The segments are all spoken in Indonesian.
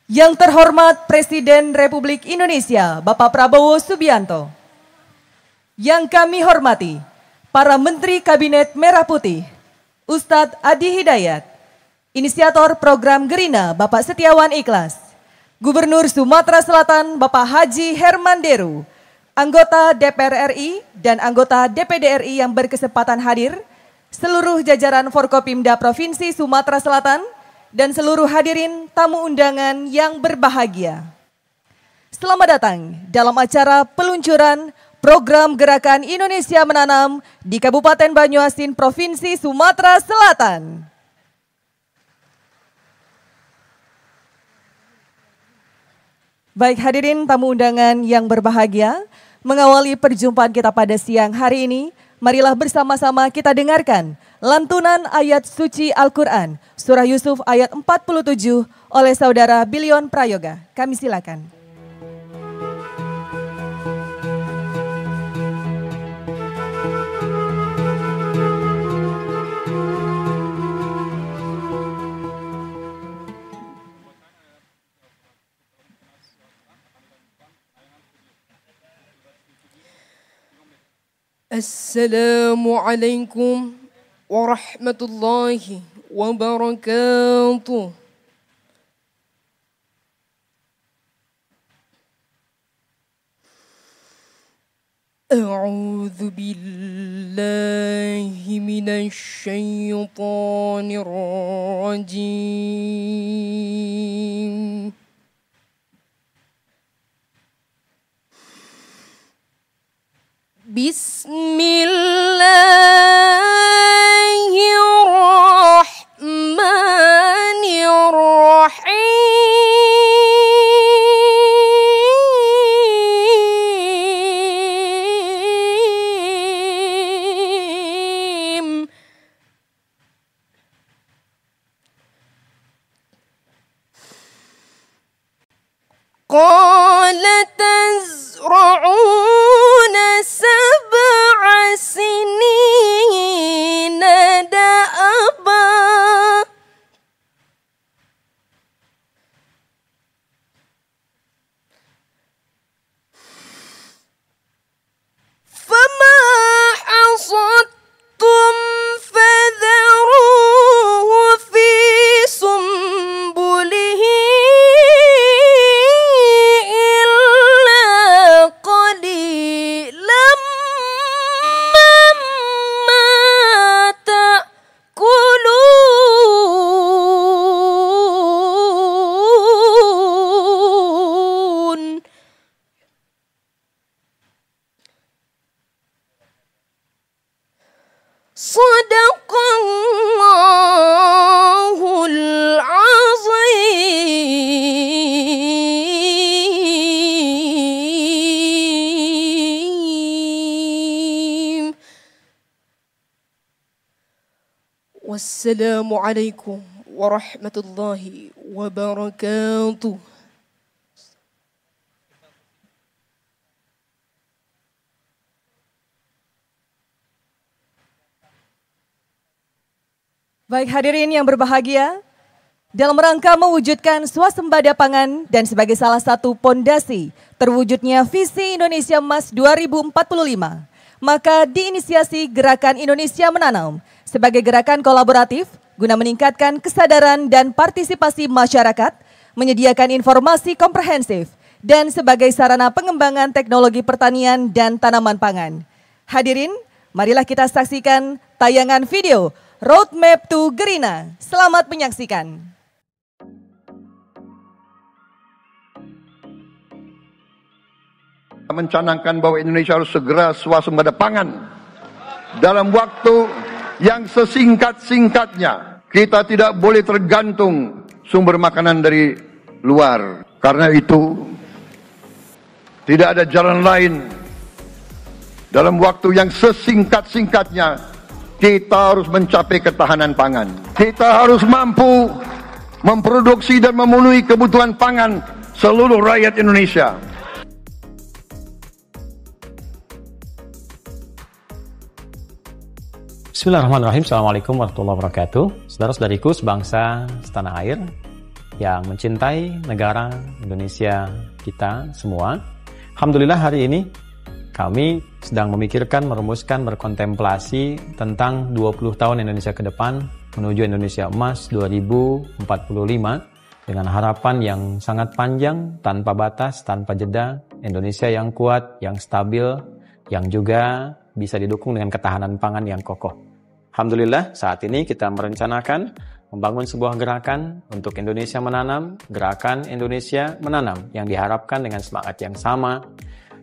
Yang terhormat Presiden Republik Indonesia, Bapak Prabowo Subianto. Yang kami hormati, para Menteri Kabinet Merah Putih, Ustadz Adi Hidayat, Inisiator Program Gerina, Bapak Setiawan Ikhlas, Gubernur Sumatera Selatan, Bapak Haji Herman Deru, anggota DPR RI dan anggota DPD RI yang berkesempatan hadir, seluruh jajaran Forkopimda Provinsi Sumatera Selatan, dan seluruh hadirin tamu undangan yang berbahagia. Selamat datang dalam acara peluncuran program Gerakan Indonesia Menanam di Kabupaten Banyuasin, Provinsi Sumatera Selatan. Baik hadirin tamu undangan yang berbahagia, mengawali perjumpaan kita pada siang hari ini, marilah bersama-sama kita dengarkan lantunan ayat suci Al-Quran, Surah Yusuf ayat 47 oleh Saudara Bilion Prayoga. Kami silakan. Assalamualaikum warahmatullahi wabarakatuh. A'udzu billahi minasy syaithanir rajim. Bismillahirrahmanirrahim. Qala tazra'una sab'a sinina da'aba fama hasadtum fadharuhu fi sumbulihi Sadaqallahul azim. Wassalamualaikum warahmatullahi wabarakatuh. Baik hadirin yang berbahagia, dalam rangka mewujudkan swasembada pangan dan sebagai salah satu pondasi terwujudnya visi Indonesia Emas 2045, maka diinisiasi Gerakan Indonesia Menanam sebagai gerakan kolaboratif guna meningkatkan kesadaran dan partisipasi masyarakat, menyediakan informasi komprehensif, dan sebagai sarana pengembangan teknologi pertanian dan tanaman pangan. Hadirin, marilah kita saksikan tayangan video Roadmap to Gerina. Selamat menyaksikan. Mencanangkan bahwa Indonesia harus segera swasembada pangan dalam waktu yang sesingkat-singkatnya. Kita tidak boleh tergantung sumber makanan dari luar. Karena itu tidak ada jalan lain. Dalam waktu yang sesingkat-singkatnya kita harus mencapai ketahanan pangan. Kita harus mampu memproduksi dan memenuhi kebutuhan pangan seluruh rakyat Indonesia. Bismillahirrahmanirrahim. Assalamualaikum warahmatullahi wabarakatuh. Saudara-saudariku sebangsa setanah air. yang mencintai negara Indonesia kita semua. Alhamdulillah hari ini kami sedang memikirkan, merumuskan, berkontemplasi tentang 20 tahun Indonesia ke depan menuju Indonesia Emas 2045 dengan harapan yang sangat panjang, tanpa batas, tanpa jeda. Indonesia yang kuat, yang stabil, yang juga bisa didukung dengan ketahanan pangan yang kokoh. Alhamdulillah saat ini kita merencanakan membangun sebuah gerakan untuk Indonesia menanam, gerakan Indonesia menanam yang diharapkan dengan semangat yang sama,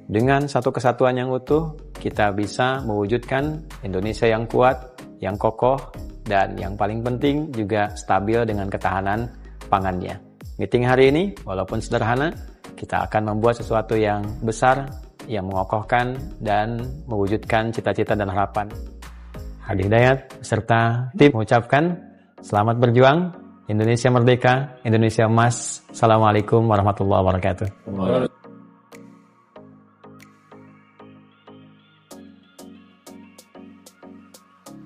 dengan satu kesatuan yang utuh, kita bisa mewujudkan Indonesia yang kuat, yang kokoh, dan yang paling penting juga stabil dengan ketahanan pangannya. Meeting hari ini, walaupun sederhana, kita akan membuat sesuatu yang besar, yang mengokohkan dan mewujudkan cita-cita dan harapan. Hadi Hidayat beserta tim mengucapkan selamat berjuang, Indonesia merdeka, Indonesia emas. Assalamualaikum warahmatullahi wabarakatuh.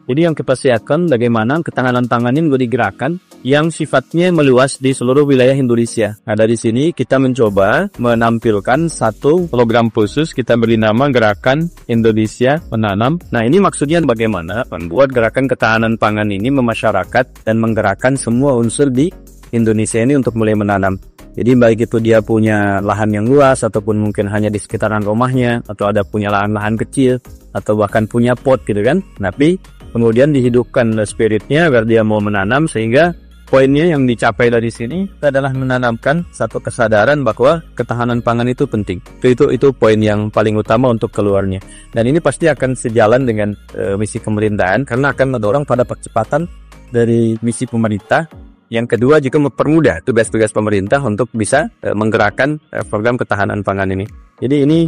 Jadi yang kita siapkan bagaimana ketahanan pangan ini digerakkan yang sifatnya meluas di seluruh wilayah Indonesia. Nah dari sini kita mencoba menampilkan satu program khusus kita beri nama Gerakan Indonesia Menanam. Nah ini maksudnya bagaimana membuat gerakan ketahanan pangan ini memasyarakat dan menggerakkan semua unsur di Indonesia ini untuk mulai menanam. Jadi baik itu dia punya lahan yang luas ataupun mungkin hanya di sekitaran rumahnya atau ada punya lahan-lahan kecil atau bahkan punya pot gitu kan. Tapi kemudian dihidupkan spiritnya agar dia mau menanam sehingga poinnya yang dicapai dari sini adalah menanamkan satu kesadaran bahwa ketahanan pangan itu penting. Itu poin yang paling utama untuk keluarnya. Dan ini pasti akan sejalan dengan misi pemerintahan karena akan mendorong pada percepatan dari misi pemerintah. Yang kedua juga mempermudah tugas-tugas pemerintah untuk bisa menggerakkan program ketahanan pangan ini. Jadi ini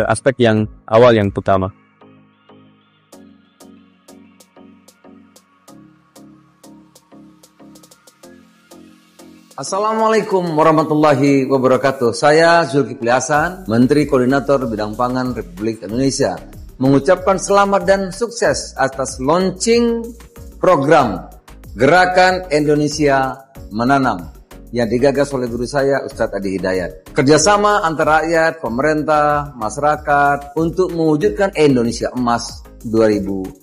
aspek yang awal yang utama. Assalamualaikum warahmatullahi wabarakatuh. Saya Zulkifli Hasan, Menteri Koordinator Bidang Pangan Republik Indonesia, mengucapkan selamat dan sukses atas launching program Gerakan Indonesia Menanam yang digagas oleh guru saya Ustadz Adi Hidayat. Kerjasama antara rakyat, pemerintah, masyarakat untuk mewujudkan Indonesia Emas 2045.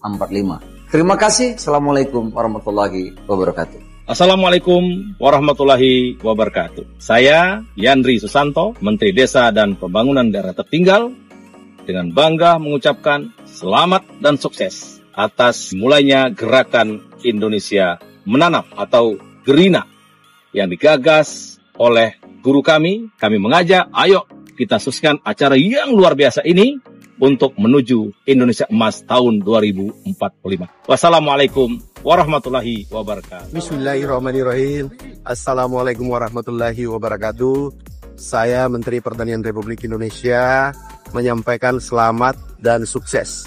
Terima kasih. Assalamualaikum warahmatullahi wabarakatuh. Assalamualaikum warahmatullahi wabarakatuh. Saya Yandri Susanto, Menteri Desa dan Pembangunan Daerah Tertinggal, dengan bangga mengucapkan selamat dan sukses atas mulainya Gerakan Indonesia Menanam atau GERINA yang digagas oleh guru kami. Kami mengajak, ayo kita sukseskan acara yang luar biasa ini untuk menuju Indonesia Emas tahun 2045. Wassalamualaikum warahmatullahi wabarakatuh. Bismillahirrahmanirrahim. Assalamualaikum warahmatullahi wabarakatuh. Saya Menteri Pertanian Republik Indonesia menyampaikan selamat dan sukses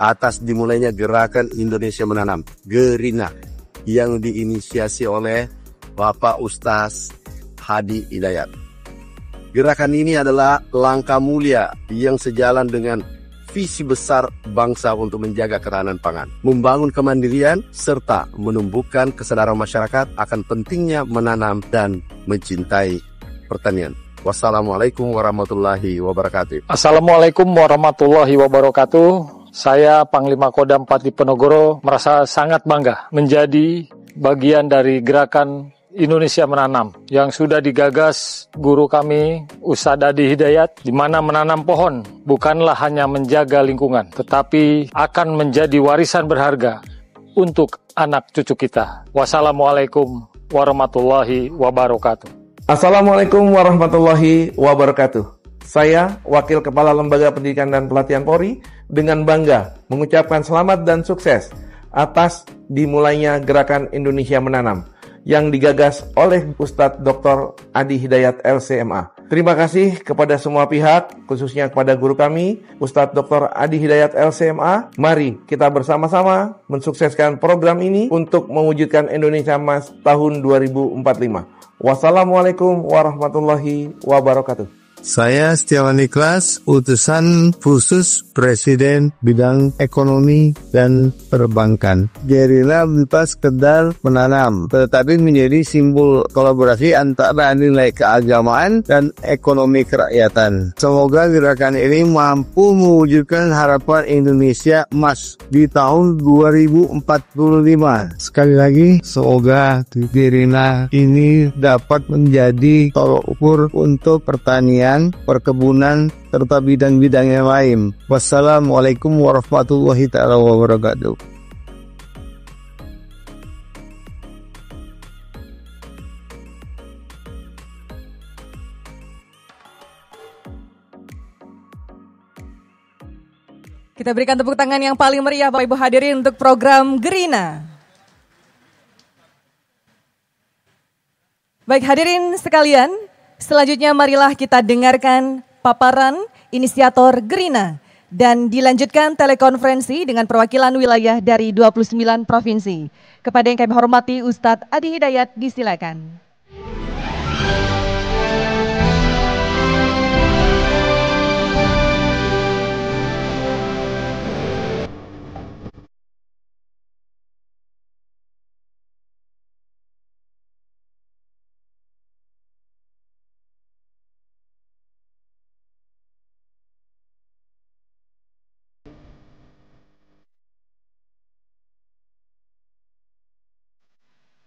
atas dimulainya Gerakan Indonesia Menanam GERINA yang diinisiasi oleh Bapak Ustaz Hadi Hidayat. Gerakan ini adalah langkah mulia yang sejalan dengan visi besar bangsa untuk menjaga ketahanan pangan, membangun kemandirian, serta menumbuhkan kesadaran masyarakat akan pentingnya menanam dan mencintai pertanian. Wassalamualaikum warahmatullahi wabarakatuh. Assalamualaikum warahmatullahi wabarakatuh. Saya Panglima Kodam Pati Penogoro merasa sangat bangga menjadi bagian dari Gerakan Indonesia Menanam yang sudah digagas guru kami Ustadz Adi Hidayat, di mana menanam pohon bukanlah hanya menjaga lingkungan, tetapi akan menjadi warisan berharga untuk anak cucu kita. Wassalamualaikum warahmatullahi wabarakatuh. Assalamualaikum warahmatullahi wabarakatuh. Saya, Wakil Kepala Lembaga Pendidikan dan Pelatihan Polri, dengan bangga mengucapkan selamat dan sukses atas dimulainya Gerakan Indonesia Menanam yang digagas oleh Ustadz Dr. Adi Hidayat LCMA. Terima kasih kepada semua pihak, khususnya kepada guru kami, Ustadz Dr. Adi Hidayat LCMA. Mari kita bersama-sama mensukseskan program ini untuk mewujudkan Indonesia Emas tahun 2045. Wassalamualaikum warahmatullahi wabarakatuh. Saya Setiawan Ikhlas, utusan khusus Presiden bidang ekonomi dan perbankan. Gerila bukan sekedar menanam, tetapi menjadi simbol kolaborasi antara nilai keagamaan dan ekonomi kerakyatan. Semoga gerakan ini mampu mewujudkan harapan Indonesia emas di tahun 2045. Sekali lagi, semoga Gerila ini dapat menjadi tolok ukur untuk pertanian, perkebunan, serta bidang-bidang yang lain. Wassalamualaikum warahmatullahi ta'ala wabarakatuh. Kita berikan tepuk tangan yang paling meriah Bapak Ibu hadirin untuk program Gerina. Baik hadirin sekalian, selanjutnya marilah kita dengarkan paparan inisiator Gerina dan dilanjutkan telekonferensi dengan perwakilan wilayah dari 29 provinsi. Kepada yang kami hormati Ustadz Adi Hidayat, disilakan.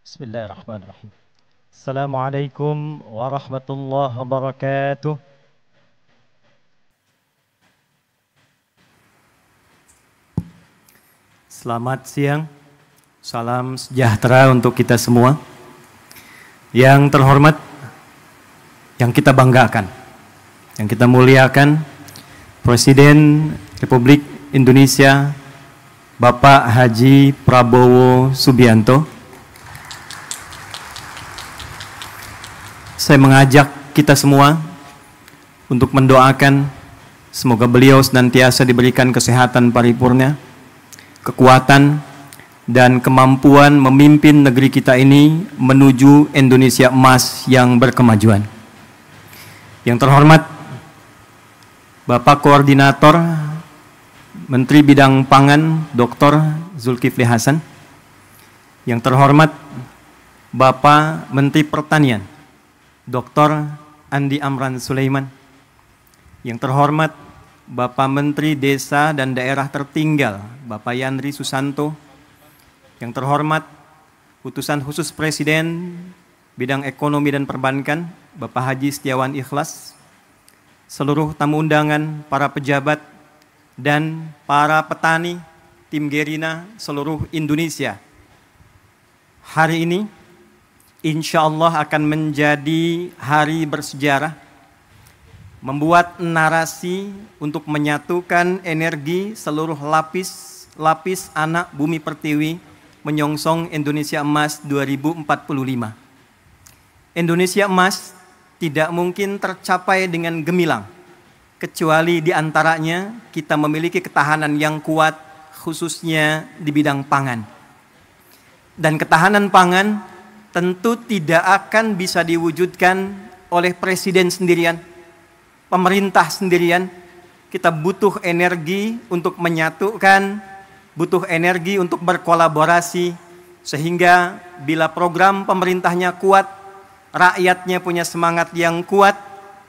Bismillahirrahmanirrahim. Assalamualaikum warahmatullahi wabarakatuh. Selamat siang, salam sejahtera untuk kita semua. Yang terhormat, yang kita banggakan, yang kita muliakan, Presiden Republik Indonesia Bapak Haji Prabowo Subianto. Saya mengajak kita semua untuk mendoakan semoga beliau senantiasa diberikan kesehatan paripurna, kekuatan, dan kemampuan memimpin negeri kita ini menuju Indonesia emas yang berkemajuan. Yang terhormat Bapak Koordinator Menteri Bidang Pangan Dr. Zulkifli Hasan. Yang terhormat Bapak Menteri Pertanian Dr. Andi Amran Sulaiman. Yang terhormat Bapak Menteri Desa dan Daerah Tertinggal Bapak Yandri Susanto. Yang terhormat Utusan Khusus Presiden Bidang Ekonomi dan Perbankan Bapak Haji Setiawan Ikhlas. Seluruh tamu undangan, para pejabat, dan para petani tim Gerina seluruh Indonesia. Hari ini insya Allah akan menjadi hari bersejarah, membuat narasi untuk menyatukan energi seluruh lapis anak bumi pertiwi menyongsong Indonesia Emas 2045. Indonesia Emas tidak mungkin tercapai dengan gemilang, kecuali diantaranya kita memiliki ketahanan yang kuat, khususnya di bidang pangan. Dan ketahanan pangan tentu tidak akan bisa diwujudkan oleh presiden sendirian, pemerintah sendirian. Kita butuh energi untuk menyatukan, butuh energi untuk berkolaborasi, sehingga bila program pemerintahnya kuat, rakyatnya punya semangat yang kuat,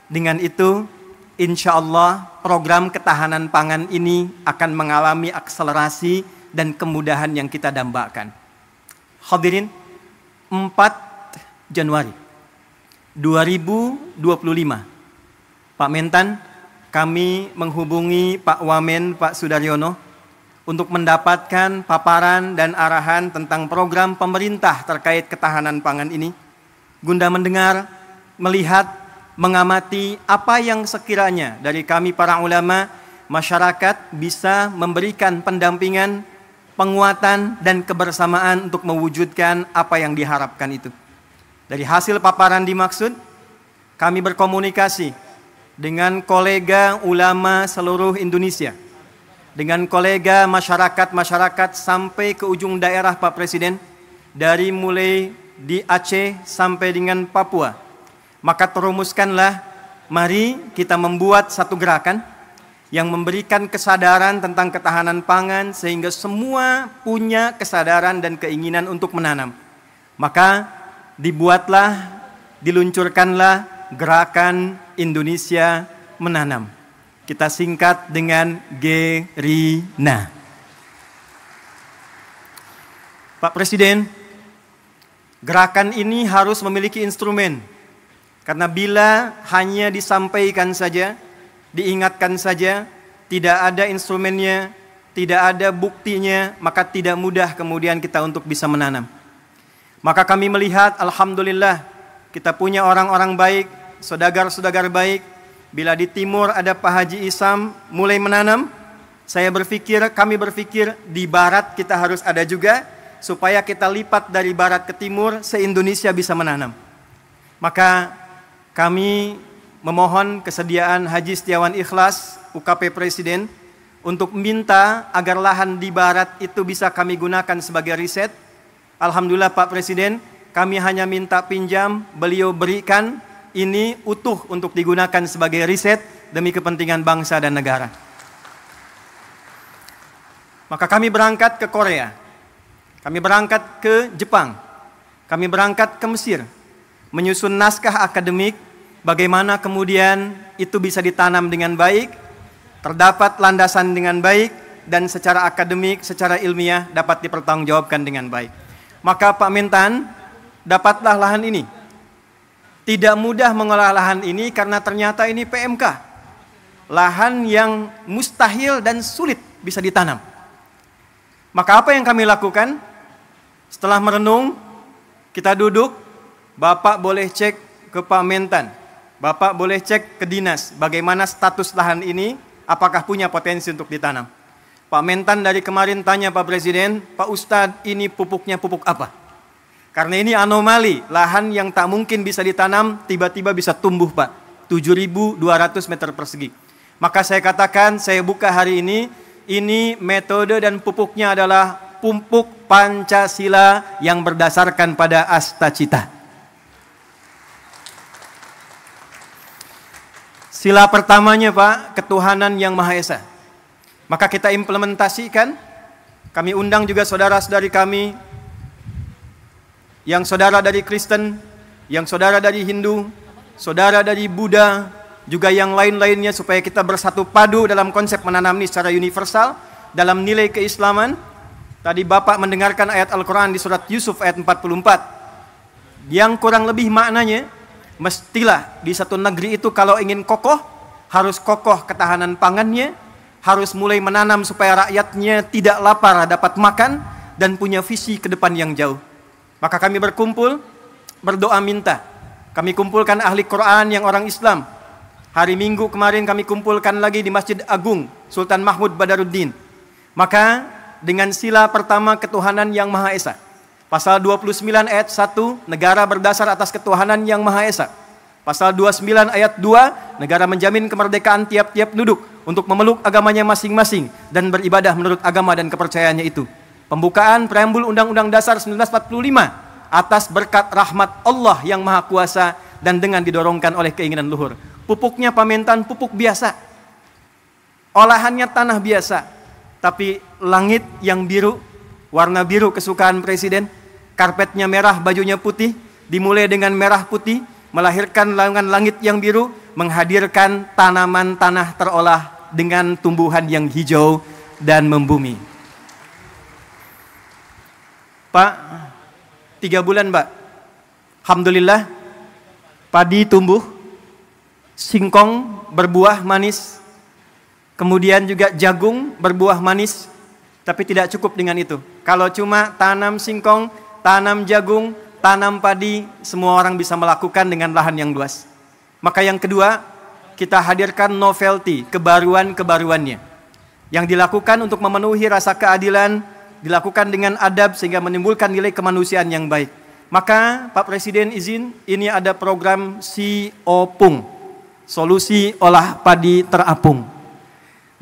dengan itu insya Allah program ketahanan pangan ini akan mengalami akselerasi dan kemudahan yang kita dambakan. Hadirin, 4 Januari 2025, Pak Mentan, kami menghubungi Pak Wamen, Pak Sudaryono, untuk mendapatkan paparan dan arahan tentang program pemerintah terkait ketahanan pangan ini, guna mendengar, melihat, mengamati apa yang sekiranya dari kami para ulama, masyarakat bisa memberikan pendampingan, penguatan, dan kebersamaan untuk mewujudkan apa yang diharapkan itu. Dari hasil paparan dimaksud, kami berkomunikasi dengan kolega ulama seluruh Indonesia, dengan kolega masyarakat sampai ke ujung daerah Pak Presiden, dari mulai di Aceh sampai dengan Papua. Maka terumuskanlah mari kita membuat satu gerakan yang memberikan kesadaran tentang ketahanan pangan sehingga semua punya kesadaran dan keinginan untuk menanam. Maka dibuatlah, diluncurkanlah gerakan Indonesia Menanam. Kita singkat dengan GERINA. Pak Presiden, gerakan ini harus memiliki instrumen. Karena bila hanya disampaikan saja, diingatkan saja, tidak ada instrumennya, tidak ada buktinya, maka tidak mudah kemudian kita untuk bisa menanam. Maka kami melihat, alhamdulillah, kita punya orang-orang baik, saudagar-saudagar baik. Bila di timur ada Pak Haji Isam mulai menanam, kami berpikir di barat kita harus ada juga, supaya kita lipat dari barat ke timur, se-Indonesia bisa menanam. Maka kami memohon kesediaan Haji Setiawan Ikhlas, UKP Presiden, untuk minta agar lahan di barat itu bisa kami gunakan sebagai riset. Alhamdulillah Pak Presiden, kami hanya minta pinjam, beliau berikan, ini utuh untuk digunakan sebagai riset demi kepentingan bangsa dan negara. Maka kami berangkat ke Korea, kami berangkat ke Jepang, kami berangkat ke Mesir, menyusun naskah akademik, bagaimana kemudian itu bisa ditanam dengan baik, terdapat landasan dengan baik, dan secara akademik, secara ilmiah dapat dipertanggungjawabkan dengan baik. Maka Pak Mentan, dapatlah lahan ini. Tidak mudah mengolah lahan ini karena ternyata ini PMK. Lahan yang mustahil dan sulit bisa ditanam. Maka apa yang kami lakukan? Setelah merenung, kita duduk, Bapak boleh cek ke Pak Mentan, Bapak boleh cek ke dinas, bagaimana status lahan ini, apakah punya potensi untuk ditanam. Pak Mentan dari kemarin tanya Pak Presiden, Pak Ustadz ini pupuknya pupuk apa? Karena ini anomali, lahan yang tak mungkin bisa ditanam, tiba-tiba bisa tumbuh Pak, 7.200 meter persegi. Maka saya katakan, saya buka hari ini metode dan pupuknya adalah pupuk Pancasila yang berdasarkan pada Astacita. Sila pertamanya Pak, ketuhanan yang Maha Esa. Maka kita implementasikan, kami undang juga saudara-saudari kami, yang saudara dari Kristen, yang saudara dari Hindu, saudara dari Buddha, juga yang lain-lainnya supaya kita bersatu padu dalam konsep menanam ini secara universal, dalam nilai keislaman. Tadi Bapak mendengarkan ayat Al-Quran di surat Yusuf ayat 44. Yang kurang lebih maknanya, mestilah di satu negeri itu kalau ingin kokoh, harus kokoh ketahanan pangannya, harus mulai menanam supaya rakyatnya tidak lapar dapat makan, dan punya visi ke depan yang jauh. Maka kami berkumpul, berdoa minta. Kami kumpulkan ahli Quran yang orang Islam. Hari Minggu kemarin kami kumpulkan lagi di Masjid Agung Sultan Mahmud Badaruddin. Maka dengan sila pertama ketuhanan yang Maha Esa. Pasal 29 ayat 1, negara berdasar atas ketuhanan yang Maha Esa. Pasal 29 ayat 2, negara menjamin kemerdekaan tiap-tiap penduduk untuk memeluk agamanya masing-masing dan beribadah menurut agama dan kepercayaannya itu. Pembukaan preambul Undang-Undang Dasar 1945 atas berkat rahmat Allah yang Maha Kuasa dan dengan didorongkan oleh keinginan luhur. Pupuknya Pak Mentan pupuk biasa. Olahannya tanah biasa. Tapi langit yang biru, warna biru kesukaan Presiden, karpetnya merah, bajunya putih, dimulai dengan merah putih, melahirkan langit yang biru, menghadirkan tanaman tanah terolah dengan tumbuhan yang hijau dan membumi. Pak, 3 bulan Pak, alhamdulillah, padi tumbuh, singkong berbuah manis, kemudian juga jagung berbuah manis, tapi tidak cukup dengan itu. Kalau cuma tanam singkong, tanam jagung, tanam padi, semua orang bisa melakukan dengan lahan yang luas. Maka yang kedua, kita hadirkan novelty, kebaruan-kebaruannya. Yang dilakukan untuk memenuhi rasa keadilan, dilakukan dengan adab sehingga menimbulkan nilai kemanusiaan yang baik. Maka Pak Presiden izin, ini ada program SIOPUNG, Solusi Olah Padi Terapung.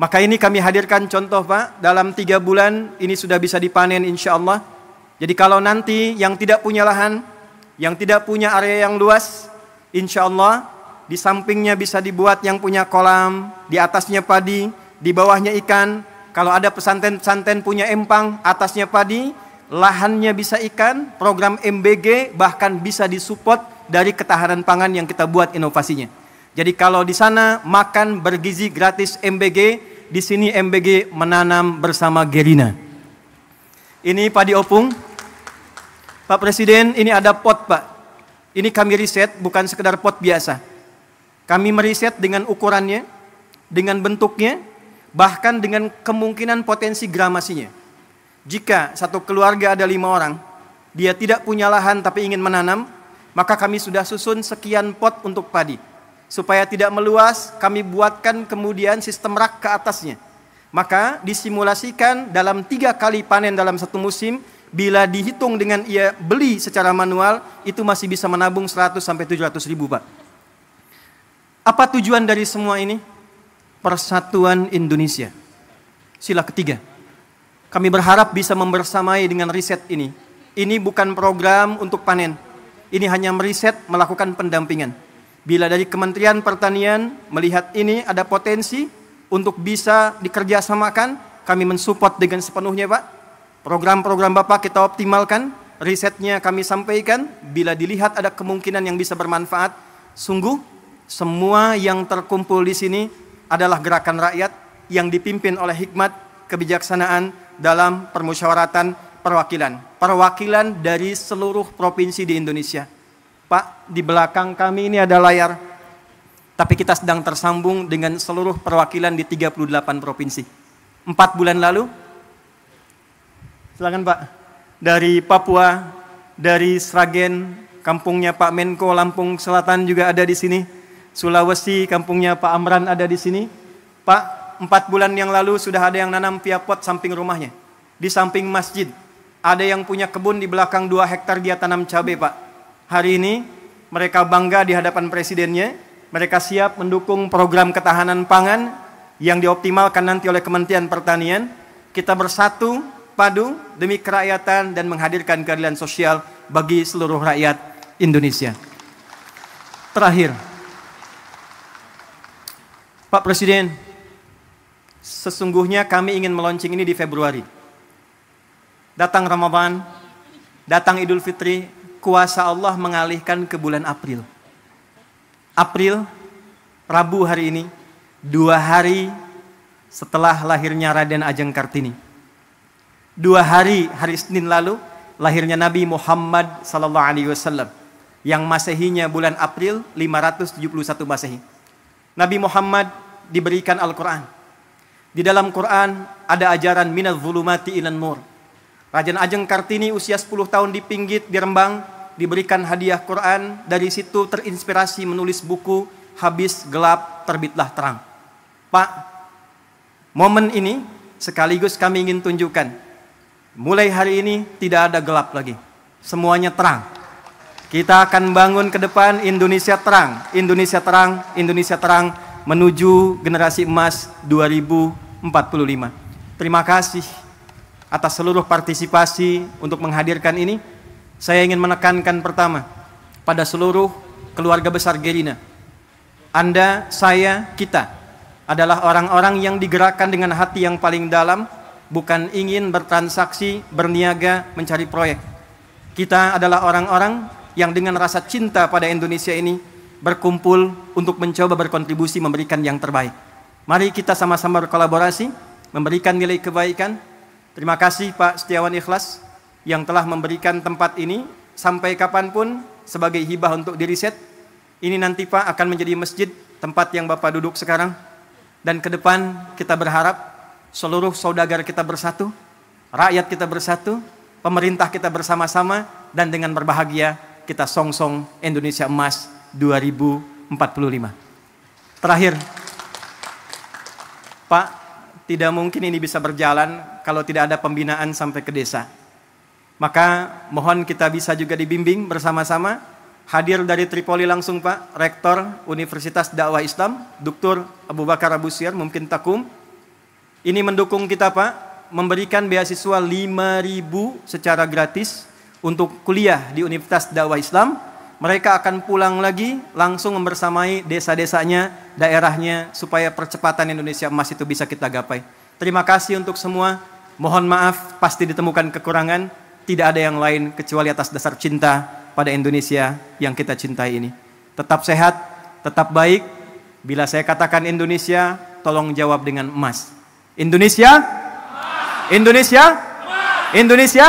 Maka ini kami hadirkan contoh Pak, dalam 3 bulan ini sudah bisa dipanen insya Allah. Jadi kalau nanti yang tidak punya lahan, yang tidak punya area yang luas, insya Allah Di sampingnya bisa dibuat yang punya kolam, di atasnya padi, di bawahnya ikan. Kalau ada pesantren-pesantren punya empang, atasnya padi, lahannya bisa ikan, program MBG bahkan bisa disupport dari ketahanan pangan yang kita buat inovasinya. Jadi kalau di sana makan bergizi gratis MBG, di sini MBG menanam bersama Gerina. Ini padi opung. Pak Presiden, ini ada pot, Pak. Ini kami riset, bukan sekedar pot biasa. Kami meriset dengan ukurannya, dengan bentuknya, bahkan dengan kemungkinan potensi gramasinya. Jika satu keluarga ada 5 orang, dia tidak punya lahan tapi ingin menanam, maka kami sudah susun sekian pot untuk padi. Supaya tidak meluas, kami buatkan kemudian sistem rak ke atasnya. Maka disimulasikan dalam 3 kali panen dalam satu musim, bila dihitung dengan ia beli secara manual, itu masih bisa menabung 100 sampai 700 ribu, Pak. Apa tujuan dari semua ini? Persatuan Indonesia. Sila ketiga. Kami berharap bisa membersamai dengan riset ini. Ini bukan program untuk panen. Ini hanya meriset, melakukan pendampingan. Bila dari Kementerian Pertanian melihat ini ada potensi untuk bisa dikerjasamakan, kami mensupport dengan sepenuhnya, Pak. Program-program Bapak kita optimalkan, risetnya kami sampaikan. Bila dilihat ada kemungkinan yang bisa bermanfaat, sungguh semua yang terkumpul di sini adalah gerakan rakyat yang dipimpin oleh hikmat kebijaksanaan dalam permusyawaratan perwakilan. Perwakilan dari seluruh provinsi di Indonesia. Pak, di belakang kami ini ada layar. Tapi kita sedang tersambung dengan seluruh perwakilan di 38 provinsi. 4 bulan lalu, silakan Pak, dari Papua, dari Sragen, kampungnya Pak Menko, Lampung Selatan juga ada di sini. Sulawesi, kampungnya Pak Amran ada di sini. Pak, 4 bulan yang lalu sudah ada yang nanam via pot samping rumahnya. Di samping masjid. Ada yang punya kebun di belakang 2 hektar dia tanam cabai, Pak. Hari ini mereka bangga di hadapan presidennya. Mereka siap mendukung program ketahanan pangan yang dioptimalkan nanti oleh Kementerian Pertanian. Kita bersatu, padu demi kerakyatan dan menghadirkan keadilan sosial bagi seluruh rakyat Indonesia. Terakhir, Pak Presiden, sesungguhnya kami ingin meluncing ini di Februari. Datang Ramadan, datang Idul Fitri, kuasa Allah mengalihkan ke bulan April. April, Rabu hari ini, 2 hari setelah lahirnya Raden Ajeng Kartini. 2 hari, hari Senin lalu, lahirnya Nabi Muhammad SAW, yang Masehinya bulan April 571 Masehi. Nabi Muhammad diberikan Al-Quran. Di dalam Quran ada ajaran minadz zulumati ilan nur. Raden Ajeng Kartini usia 10 tahun di Pinggit, di Rembang, diberikan hadiah Quran. Dari situ terinspirasi menulis buku Habis Gelap Terbitlah Terang. Pak, momen ini sekaligus kami ingin tunjukkan. Mulai hari ini tidak ada gelap lagi. Semuanya terang. Kita akan bangun ke depan Indonesia terang, Indonesia terang, Indonesia terang menuju generasi emas 2045. Terima kasih atas seluruh partisipasi untuk menghadirkan ini. Saya ingin menekankan pertama pada seluruh keluarga besar Gerina. Anda, saya, kita adalah orang-orang yang digerakkan dengan hati yang paling dalam, bukan ingin bertransaksi, berniaga, mencari proyek. Kita adalah orang-orang yang dengan rasa cinta pada Indonesia ini berkumpul untuk mencoba berkontribusi memberikan yang terbaik. Mari kita sama-sama berkolaborasi, memberikan nilai kebaikan. Terima kasih Pak Setiawan Ikhlas yang telah memberikan tempat ini sampai kapanpun sebagai hibah untuk diriset. Ini nanti Pak akan menjadi masjid, tempat yang Bapak duduk sekarang. Dan ke depan kita berharap seluruh saudagar kita bersatu, rakyat kita bersatu, pemerintah kita bersama-sama, dan dengan berbahagia kita song-song Indonesia Emas 2045. Terakhir, Pak, tidak mungkin ini bisa berjalan kalau tidak ada pembinaan sampai ke desa. Maka mohon kita bisa juga dibimbing bersama-sama. Hadir dari Tripoli langsung Pak, Rektor Universitas Dakwah Islam, Dr. Abu Bakar Abu Syir, mungkin Takum. Ini mendukung kita Pak, memberikan beasiswa 5.000 secara gratis untuk kuliah di Universitas Dakwah Islam. mereka akan pulang lagi langsung membersamai desa-desanya, daerahnya, supaya percepatan Indonesia Emas itu bisa kita gapai. Terima kasih untuk semua. Mohon maaf, pasti ditemukan kekurangan. Tidak ada yang lain kecuali atas dasar cinta pada Indonesia yang kita cintai ini. Tetap sehat, tetap baik. Bila saya katakan Indonesia, tolong jawab dengan emas. Indonesia? Indonesia? Indonesia?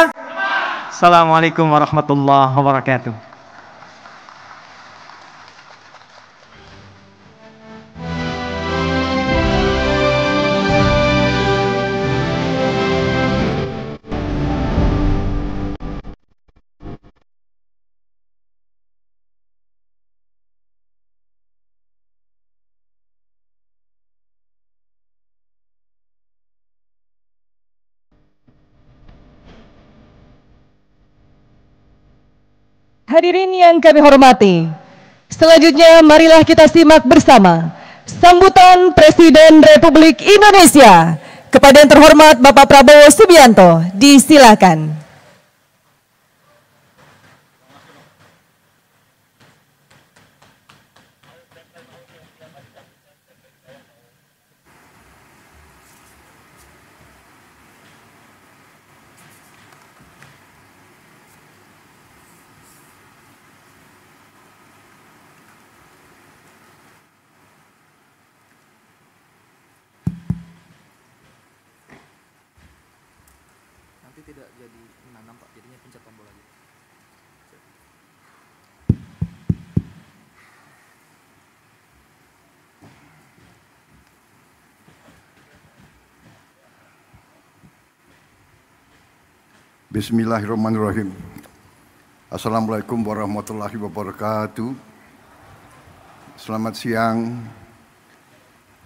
Assalamualaikum warahmatullahi wabarakatuh. Hadirin yang kami hormati, selanjutnya marilah kita simak bersama sambutan Presiden Republik Indonesia kepada yang terhormat Bapak Prabowo Subianto. Disilakan. Tidak jadi menanam Pak, jadinya pencet tombol lagi. Bismillahirrahmanirrahim. Assalamualaikum warahmatullahi wabarakatuh. Selamat siang.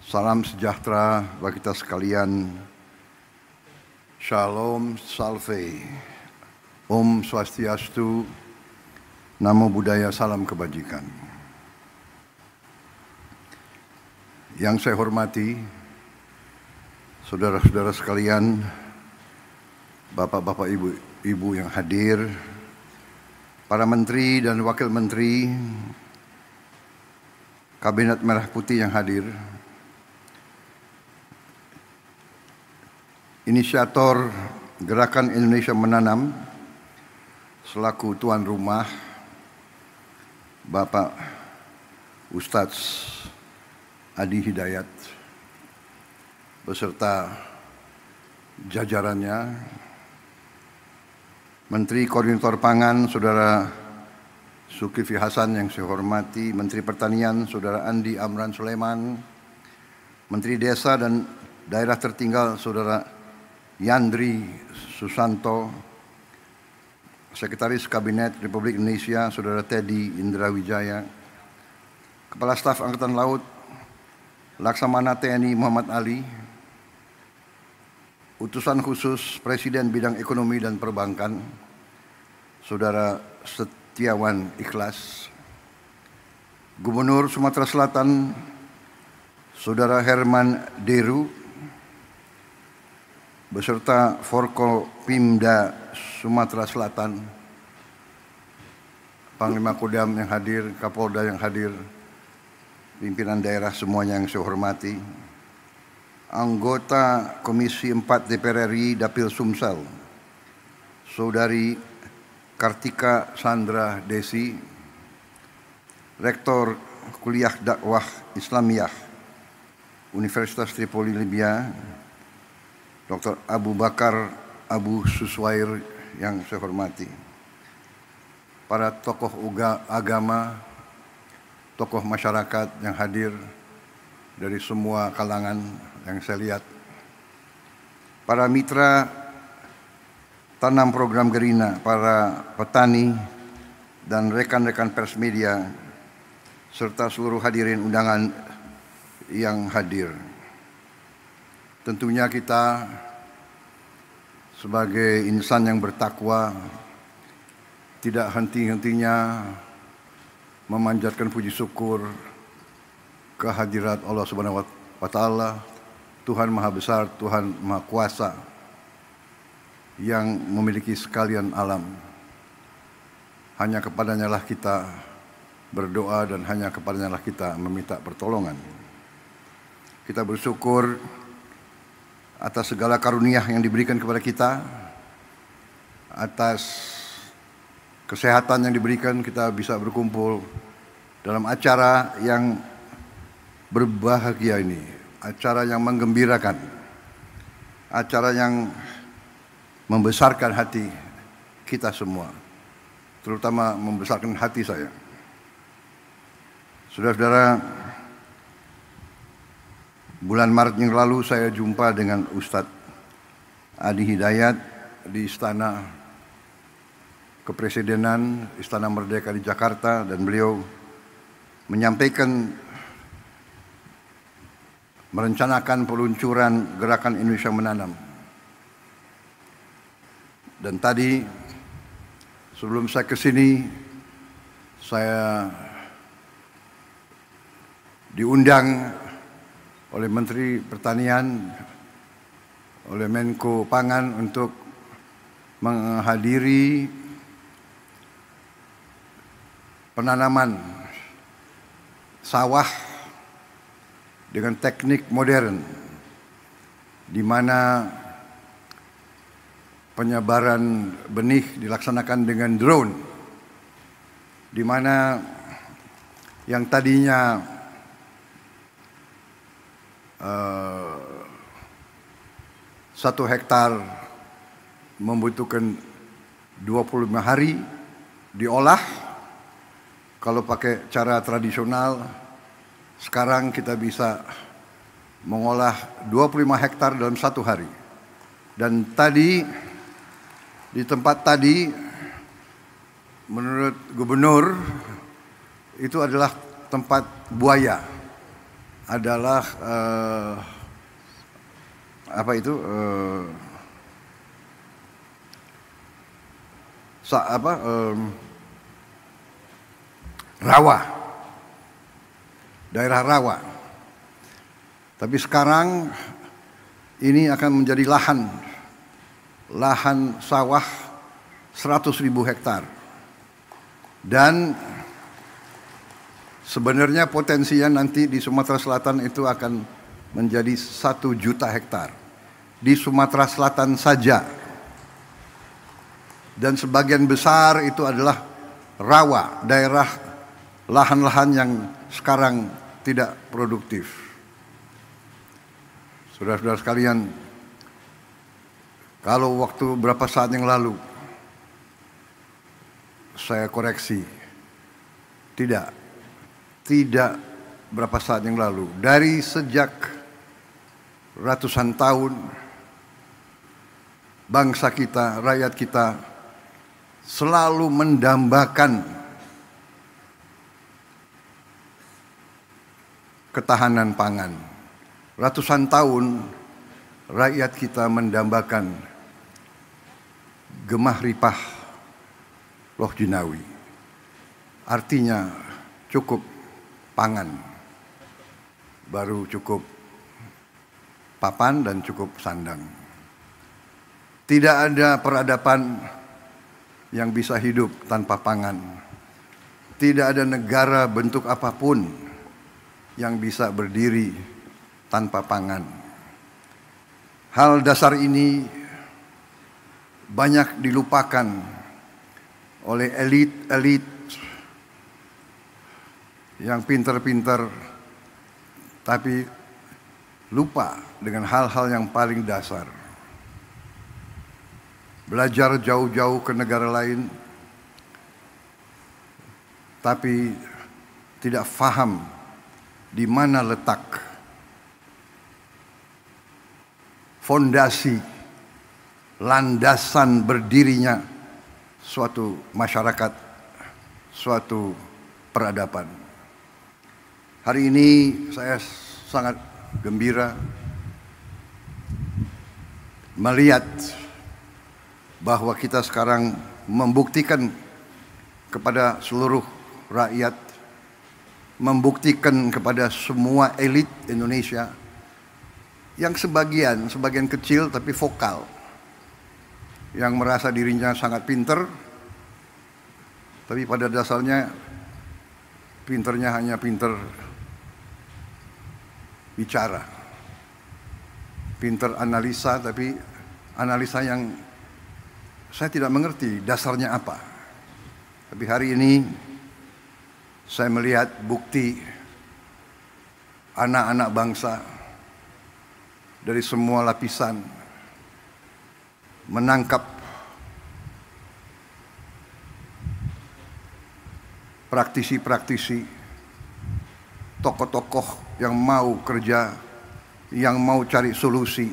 Salam sejahtera bagi kita sekalian. Shalom, Salve, Om Swastiastu, Namo Buddhaya, salam kebajikan. Yang saya hormati, saudara-saudara sekalian, bapak-bapak, ibu-ibu yang hadir, para menteri dan wakil menteri, Kabinet Merah Putih yang hadir, inisiator Gerakan Indonesia Menanam selaku tuan rumah, Bapak Ustadz Adi Hidayat beserta jajarannya, Menteri Koordinator Pangan Saudara Zulkifli Hasan yang saya hormati, Menteri Pertanian Saudara Andi Amran Sulaiman, Menteri Desa dan Daerah Tertinggal Saudara Yandri Susanto, Sekretaris Kabinet Republik Indonesia Saudara Teddy Indra Wijaya, Kepala Staf Angkatan Laut Laksamana TNI Muhammad Ali, Utusan Khusus Presiden Bidang Ekonomi dan Perbankan Saudara Setiawan Ikhlas, Gubernur Sumatera Selatan Saudara Herman Deru beserta Forkopimda Sumatera Selatan, Panglima Kodam yang hadir, Kapolda yang hadir, pimpinan daerah semuanya yang saya hormati, anggota Komisi 4 DPR RI Dapil Sumsel, Saudari Kartika Sandra Desi, Rektor Kuliah Dakwah Islamiyah Universitas Tripoli Libya, Dr. Abu Bakar Abu Suswair yang saya hormati, para tokoh agama, tokoh masyarakat yang hadir dari semua kalangan yang saya lihat, para mitra tanam program Gerina, para petani dan rekan-rekan pers media, serta seluruh hadirin undangan yang hadir. Tentunya kita sebagai insan yang bertakwa tidak henti-hentinya memanjatkan puji syukur kehadirat Allah Subhanahu wa Ta'ala, Tuhan Maha Besar, Tuhan Maha Kuasa yang memiliki sekalian alam. Hanya kepadanya lah kita berdoa dan hanya kepadanya lah kita meminta pertolongan. Kita bersyukur atas segala karunia yang diberikan kepada kita, atas kesehatan yang diberikan, kita bisa berkumpul dalam acara yang berbahagia ini, acara yang menggembirakan, acara yang membesarkan hati kita semua, terutama membesarkan hati saya. Saudara-saudara, bulan Maret yang lalu saya jumpa dengan Ustadz Adi Hidayat di Istana Kepresidenan, Istana Merdeka di Jakarta, dan beliau menyampaikan merencanakan peluncuran gerakan Indonesia Menanam. Dan tadi sebelum saya ke sini, saya diundang oleh Menteri Pertanian, oleh Menko Pangan untuk menghadiri penanaman sawah dengan teknik modern, di mana penyebaran benih dilaksanakan dengan drone, di mana yang tadinya 1 hektar membutuhkan 25 hari diolah. Kalau pakai cara tradisional, sekarang kita bisa mengolah 25 hektar dalam 1 hari. Dan tadi, di tempat tadi, menurut gubernur, itu adalah tempat buaya. Adalah rawa, daerah rawa. Tapi sekarang ini akan menjadi lahan sawah 100.000 hektar. Dan sebenarnya potensinya nanti di Sumatera Selatan itu akan menjadi 1 juta hektar. Di Sumatera Selatan saja. Dan sebagian besar itu adalah rawa, daerah lahan-lahan yang sekarang tidak produktif. Saudara-saudara sekalian, kalau waktu beberapa saat yang lalu saya koreksi, tidak berapa saat yang lalu, dari sejak ratusan tahun bangsa kita, rakyat kita selalu mendambakan ketahanan pangan. Ratusan tahun rakyat kita mendambakan gemah ripah loh jinawi. Artinya cukup pangan, baru cukup papan dan cukup sandang. Tidak ada peradaban yang bisa hidup tanpa pangan. Tidak ada negara bentuk apapun yang bisa berdiri tanpa pangan. Hal dasar ini banyak dilupakan oleh elit-elit yang pintar-pintar, tapi lupa dengan hal-hal yang paling dasar. Belajar jauh-jauh ke negara lain, tapi tidak faham di mana letak fondasi, landasan berdirinya suatu masyarakat, suatu peradaban. Hari ini saya sangat gembira melihat bahwa kita sekarang membuktikan kepada seluruh rakyat, membuktikan kepada semua elit Indonesia yang sebagian kecil tapi vokal, yang merasa dirinya sangat pinter, tapi pada dasarnya pinternya hanya pinter bicara, pinter analisa, tapi analisa yang saya tidak mengerti dasarnya apa. Tapi hari ini saya melihat bukti anak-anak bangsa dari semua lapisan menangkap praktisi-praktisi, tokoh-tokoh yang mau kerja, yang mau cari solusi,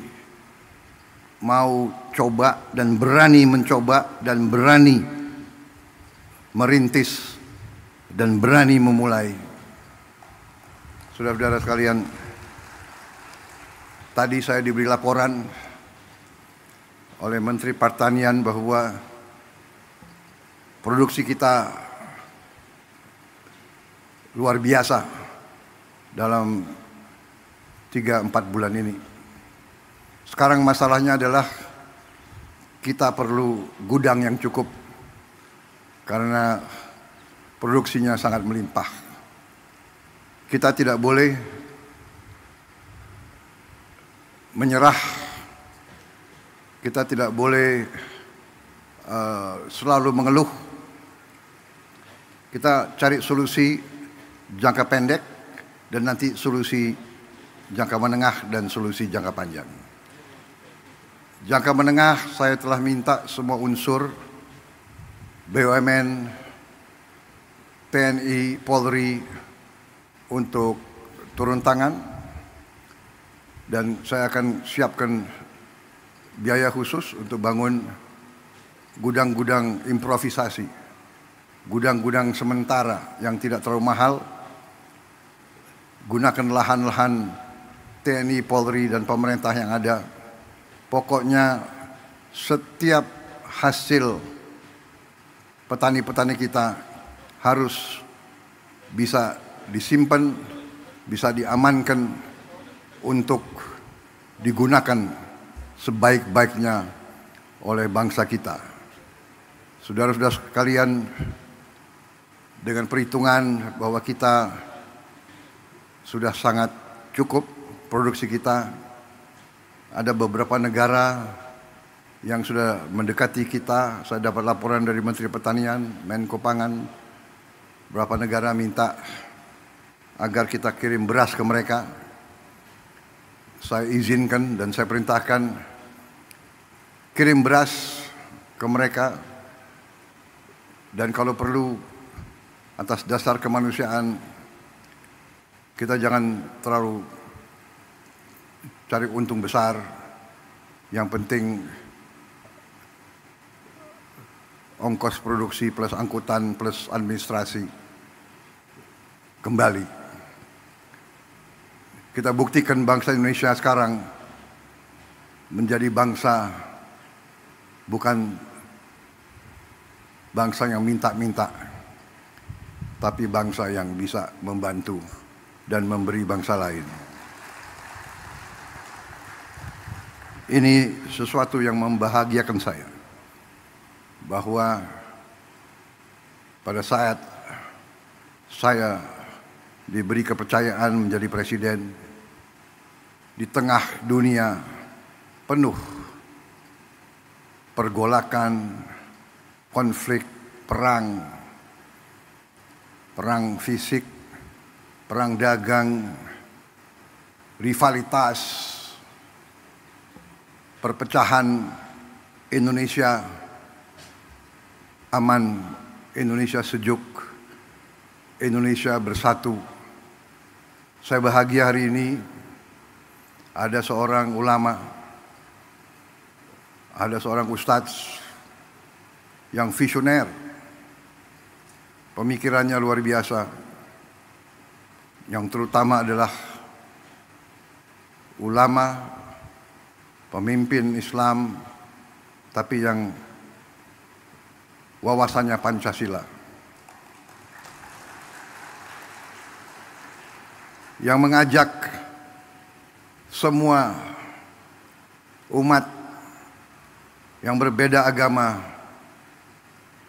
mau coba dan berani mencoba dan berani merintis dan berani memulai. Saudara-saudara sekalian, tadi saya diberi laporan oleh Menteri Pertanian bahwa produksi kita luar biasa dalam 3-4 bulan ini. Sekarang masalahnya adalah kita perlu gudang yang cukup karena produksinya sangat melimpah. Kita tidak boleh menyerah. Kita tidak boleh selalu mengeluh. Kita cari solusi jangka pendek dan nanti solusi jangka menengah dan solusi jangka panjang. Jangka menengah saya telah minta semua unsur BUMN, TNI, Polri untuk turun tangan dan saya akan siapkan biaya khusus untuk bangun gudang-gudang improvisasi, gudang-gudang sementara yang tidak terlalu mahal. Gunakan lahan-lahan TNI, Polri, dan pemerintah yang ada. Pokoknya setiap hasil petani-petani kita harus bisa disimpan, bisa diamankan untuk digunakan sebaik-baiknya oleh bangsa kita. Saudara-saudara sekalian, dengan perhitungan bahwa kita sudah sangat cukup produksi kita, ada beberapa negara yang sudah mendekati kita. Saya dapat laporan dari Menteri Pertanian, Menko Pangan, beberapa negara minta agar kita kirim beras ke mereka. Saya izinkan dan saya perintahkan kirim beras ke mereka, dan kalau perlu atas dasar kemanusiaan kita jangan terlalu cari untung besar. Yang penting ongkos produksi plus angkutan plus administrasi kembali. Kita buktikan bangsa Indonesia sekarang menjadi bangsa bukan bangsa yang minta-minta, tapi bangsa yang bisa membantu dan memberi bangsa lain. Ini sesuatu yang membahagiakan saya, bahwa pada saat saya diberi kepercayaan menjadi presiden di tengah dunia penuh pergolakan, konflik, perang fisik, perang dagang, rivalitas, perpecahan. Indonesia aman, Indonesia sejuk, Indonesia bersatu. Saya bahagia hari ini ada seorang ulama, ada seorang ustadz yang visioner, pemikirannya luar biasa, yang terutama adalah ulama, pemimpin Islam, tapi yang wawasannya Pancasila, yang mengajak semua umat yang berbeda agama,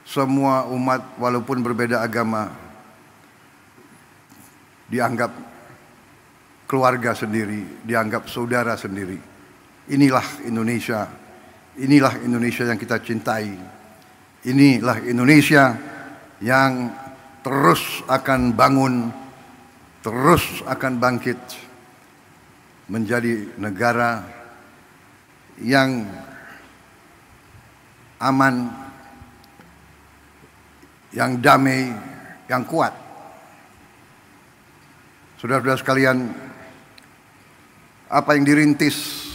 semua umat walaupun berbeda agama, dianggap keluarga sendiri, dianggap saudara sendiri. Inilah Indonesia, inilah Indonesia yang kita cintai. Inilah Indonesia yang terus akan bangun, terus akan bangkit menjadi negara yang aman, yang damai, yang kuat. Saudara-saudara sekalian, apa yang dirintis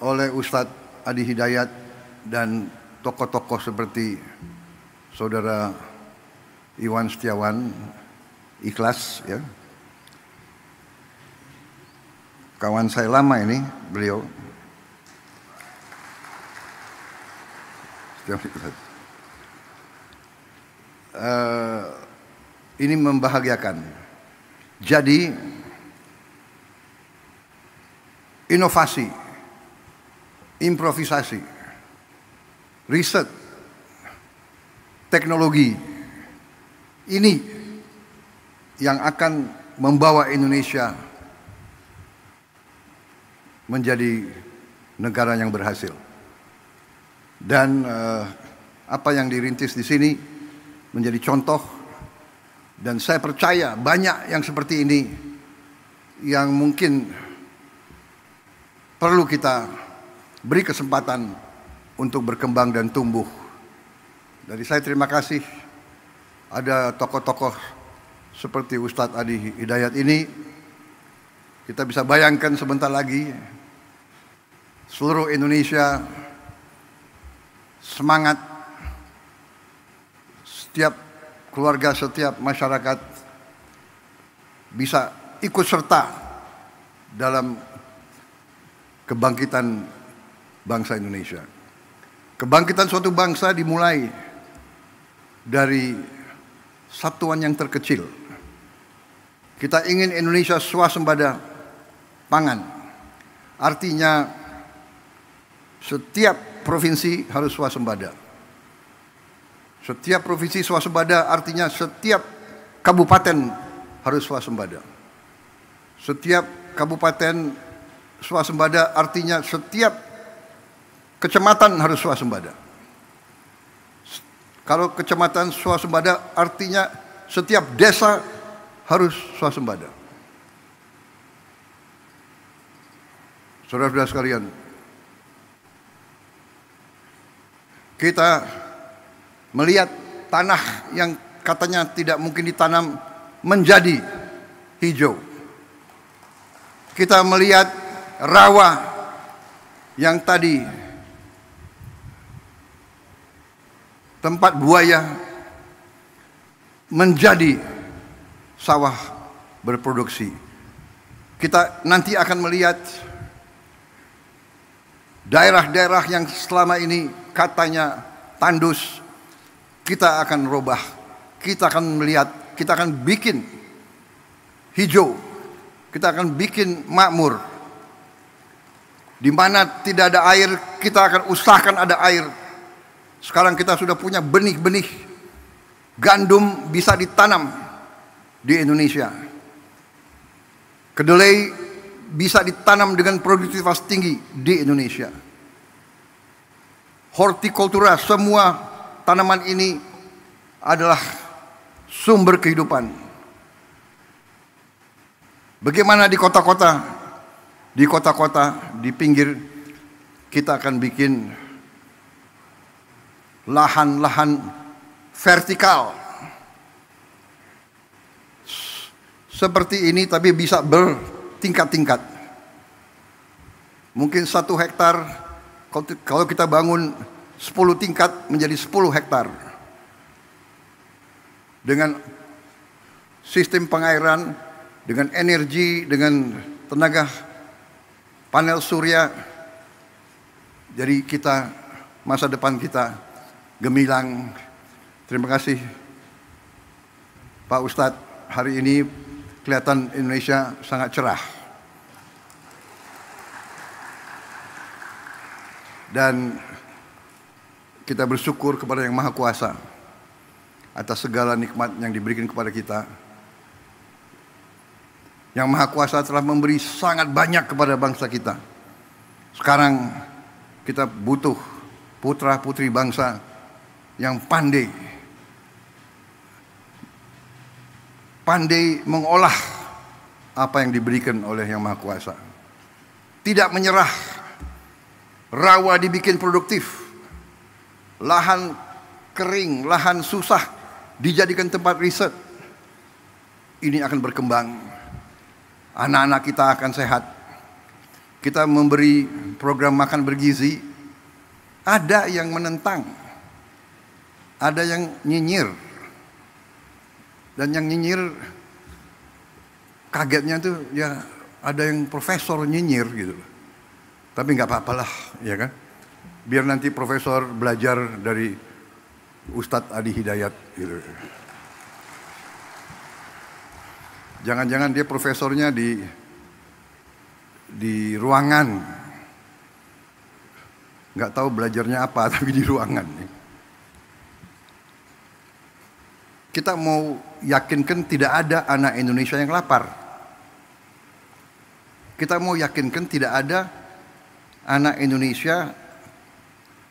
oleh Ustadz Adi Hidayat dan tokoh-tokoh seperti Saudara Iwan Setiawan, ikhlas ya. Kawan saya lama ini, beliau. Ini membahagiakan. Jadi inovasi, improvisasi, riset, teknologi, ini yang akan membawa Indonesia menjadi negara yang berhasil. Dan apa yang dirintis di sini menjadi contoh, dan saya percaya banyak yang seperti ini yang mungkin perlu kita beri kesempatan untuk berkembang dan tumbuh. Dari saya terima kasih ada tokoh-tokoh seperti Ustadz Adi Hidayat ini. Kita bisa bayangkan sebentar lagi seluruh Indonesia semangat, setiap keluarga, setiap masyarakat bisa ikut serta dalam kebangkitan bangsa Indonesia. Kebangkitan suatu bangsa dimulai dari satuan yang terkecil. Kita ingin Indonesia swasembada pangan. Artinya setiap provinsi harus swasembada. Setiap provinsi swasembada artinya setiap kabupaten harus swasembada. Setiap kabupaten swasembada artinya setiap kecamatan harus swasembada. Kalau kecamatan swasembada artinya setiap desa harus swasembada. Saudara-saudara sekalian, kita melihat tanah yang katanya tidak mungkin ditanam menjadi hijau. Kita melihat rawa yang tadi tempat buaya menjadi sawah berproduksi. Kita nanti akan melihat daerah-daerah yang selama ini katanya tandus, kita akan robah, kita akan melihat, kita akan bikin hijau, kita akan bikin makmur. Di mana tidak ada air, kita akan usahakan ada air. Sekarang kita sudah punya benih-benih gandum bisa ditanam di Indonesia. Kedelai bisa ditanam dengan produktivitas tinggi di Indonesia. Hortikultura, semua tanaman ini adalah sumber kehidupan. Bagaimana di kota-kota? Di kota-kota, di pinggir, kita akan bikin lahan-lahan vertikal. Seperti ini tapi bisa bertingkat-tingkat. Mungkin 1 hektar, kalau kita bangun 10 tingkat menjadi 10 hektar. Dengan sistem pengairan, dengan energi, dengan tenaga panel surya. Jadi kita, masa depan kita gemilang. Terima kasih Pak Ustadz, hari ini kelihatan Indonesia sangat cerah. Dan kita bersyukur kepada Yang Maha Kuasa atas segala nikmat yang diberikan kepada kita. Yang Maha Kuasa telah memberi sangat banyak kepada bangsa kita. Sekarang kita butuh putra-putri bangsa yang pandai mengolah apa yang diberikan oleh Yang Maha Kuasa. Tidak menyerah, rawa dibikin produktif, lahan kering, lahan susah dijadikan tempat riset. Ini akan berkembang. Anak-anak kita akan sehat. Kita memberi program makan bergizi. Ada yang menentang, ada yang nyinyir. Dan yang nyinyir kagetnya tuh ya ada yang profesor nyinyir gitu. Tapi nggak apa-apalah, ya kan? Biar nanti profesor belajar dari Ustadz Adi Hidayat gitu. Jangan-jangan dia profesornya di ruangan. Nggak tahu belajarnya apa, tapi di ruangan. Kita mau yakinkan tidak ada anak Indonesia yang lapar. Kita mau yakinkan tidak ada anak Indonesia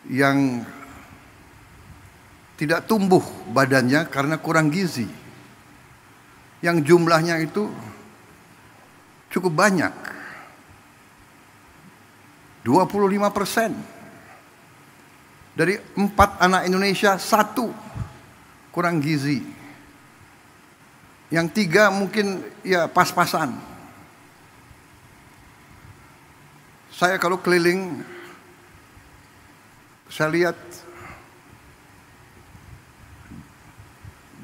yang tidak tumbuh badannya karena kurang gizi. Yang jumlahnya itu cukup banyak. 25%. Dari 4 anak Indonesia 1 kurang gizi. Yang 3 mungkin ya pas-pasan. Saya kalau keliling, saya lihat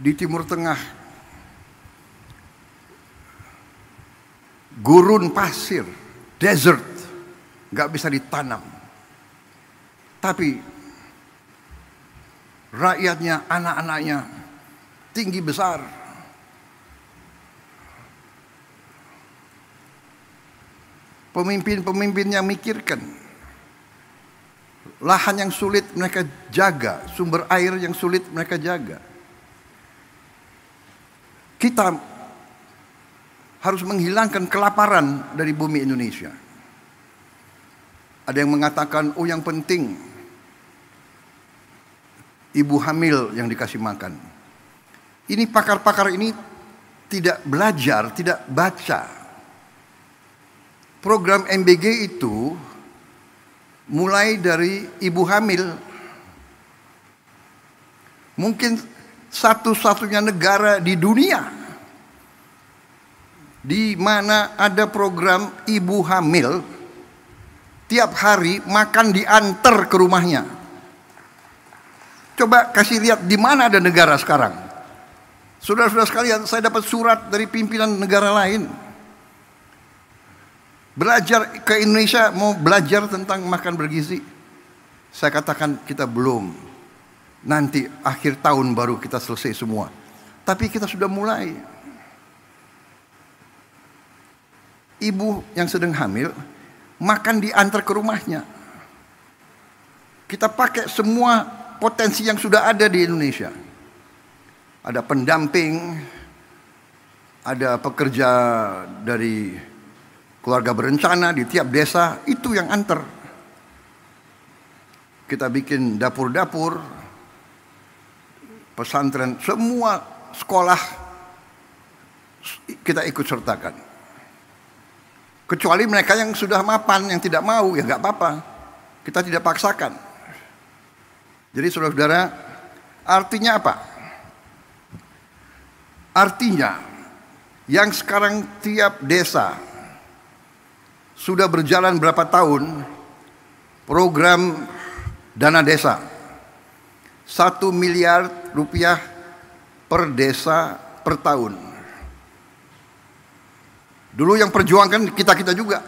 di Timur Tengah gurun pasir, desert, nggak bisa ditanam. Tapi rakyatnya, anak-anaknya tinggi besar. Pemimpin-pemimpinnya mikirkan. Lahan yang sulit mereka jaga, sumber air yang sulit mereka jaga. Kita harus menghilangkan kelaparan dari bumi Indonesia. Ada yang mengatakan, oh yang penting ibu hamil yang dikasih makan. Ini pakar-pakar ini tidak belajar, tidak baca. Program MBG itu mulai dari ibu hamil. Mungkin satu-satunya negara di dunia di mana ada program ibu hamil tiap hari makan diantar ke rumahnya. Coba kasih lihat di mana ada negara sekarang. Saudara-saudara sekalian, saya dapat surat dari pimpinan negara lain. Belajar ke Indonesia, mau belajar tentang makan bergizi. Saya katakan kita belum. Nanti akhir tahun baru kita selesai semua. Tapi kita sudah mulai. Ibu yang sedang hamil makan diantar ke rumahnya. Kita pakai semua potensi yang sudah ada di Indonesia. Ada pendamping, ada pekerja dari keluarga berencana di tiap desa, itu yang antar. Kita bikin dapur-dapur, pesantren, semua sekolah kita ikut sertakan. Kecuali mereka yang sudah mapan, yang tidak mau, ya nggak apa-apa. Kita tidak paksakan. Jadi saudara-saudara, artinya apa? Artinya, yang sekarang tiap desa sudah berjalan berapa tahun, program dana desa. 1 miliar rupiah per desa per tahun. Dulu yang perjuangkan kita-kita juga.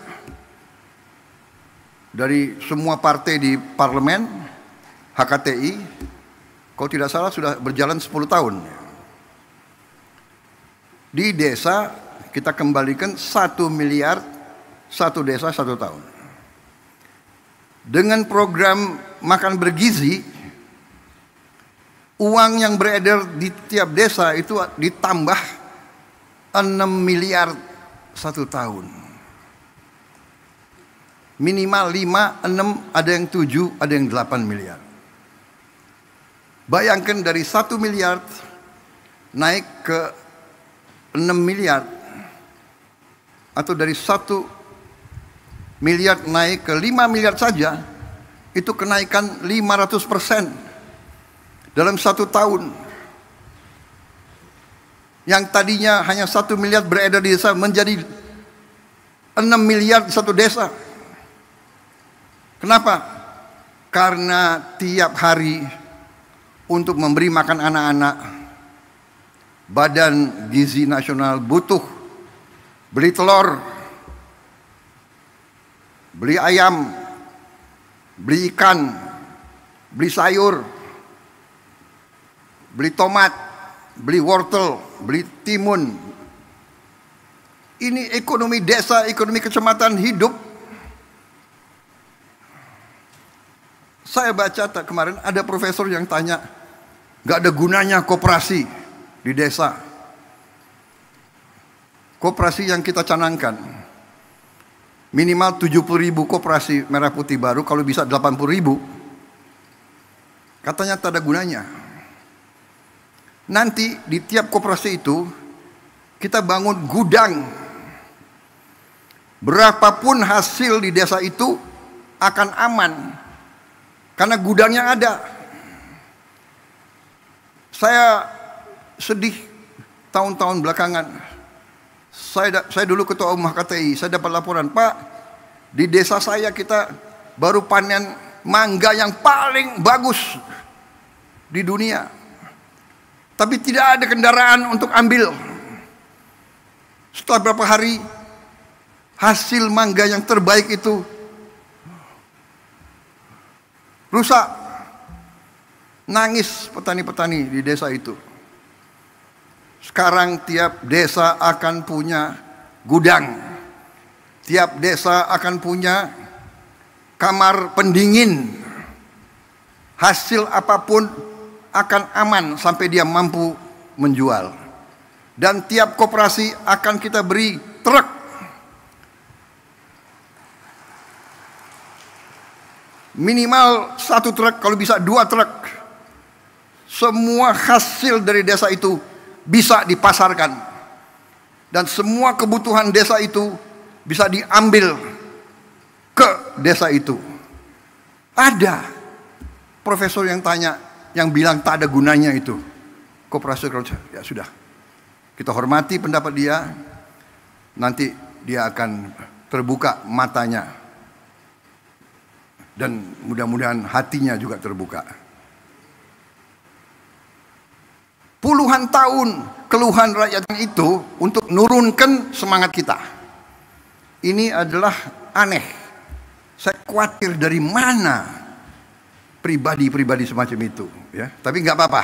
Dari semua partai di parlemen, HKTI, kalau tidak salah sudah berjalan 10 tahun. Di desa kita kembalikan 1 miliar, 1 desa 1 tahun. Dengan program makan bergizi, uang yang beredar di tiap desa itu ditambah 6 miliar 1 tahun. Minimal 5, 6, ada yang 7, ada yang 8 miliar. Bayangkan dari 1 miliar naik ke 6 miliar. Atau dari 1 miliar naik ke 5 miliar saja, itu kenaikan 500% dalam 1 tahun. Yang tadinya hanya 1 miliar beredar di desa menjadi 6 miliar di satu desa. Kenapa? Karena tiap hari untuk memberi makan anak-anak, Badan Gizi Nasional butuh beli telur, beli ayam, beli ikan, beli sayur, beli tomat, beli wortel, beli timun. Ini ekonomi desa, ekonomi kecamatan hidup. Saya baca kemarin ada profesor yang tanya, gak ada gunanya koperasi di desa. Koperasi yang kita canangkan minimal 70.000 koperasi merah putih baru, kalau bisa 80.000. Katanya tak ada gunanya. Nanti di tiap koperasi itu kita bangun gudang. Berapapun hasil di desa itu akan aman karena gudangnya ada. Saya sedih tahun-tahun belakangan. Saya dulu ketua umum HKTI, saya dapat laporan, Pak, di desa saya kita baru panen mangga yang paling bagus di dunia. Tapi tidak ada kendaraan untuk ambil. Setelah berapa hari, hasil mangga yang terbaik itu rusak. Nangis petani-petani di desa itu. Sekarang tiap desa akan punya gudang. Tiap desa akan punya kamar pendingin. Hasil apapun akan aman sampai dia mampu menjual. Dan tiap koperasi akan kita beri truk. Minimal 1 truk, kalau bisa 2 truk. Semua hasil dari desa itu bisa dipasarkan. Dan semua kebutuhan desa itu bisa diambil ke desa itu. Ada profesor yang tanya, yang bilang tak ada gunanya itu koperasi. Ya sudah, kita hormati pendapat dia. Nanti dia akan terbuka matanya dan mudah-mudahan hatinya juga terbuka. Puluhan tahun keluhan rakyat itu untuk nurunkan semangat kita. Ini adalah aneh. Saya khawatir dari mana pribadi-pribadi semacam itu, ya. Tapi nggak apa-apa.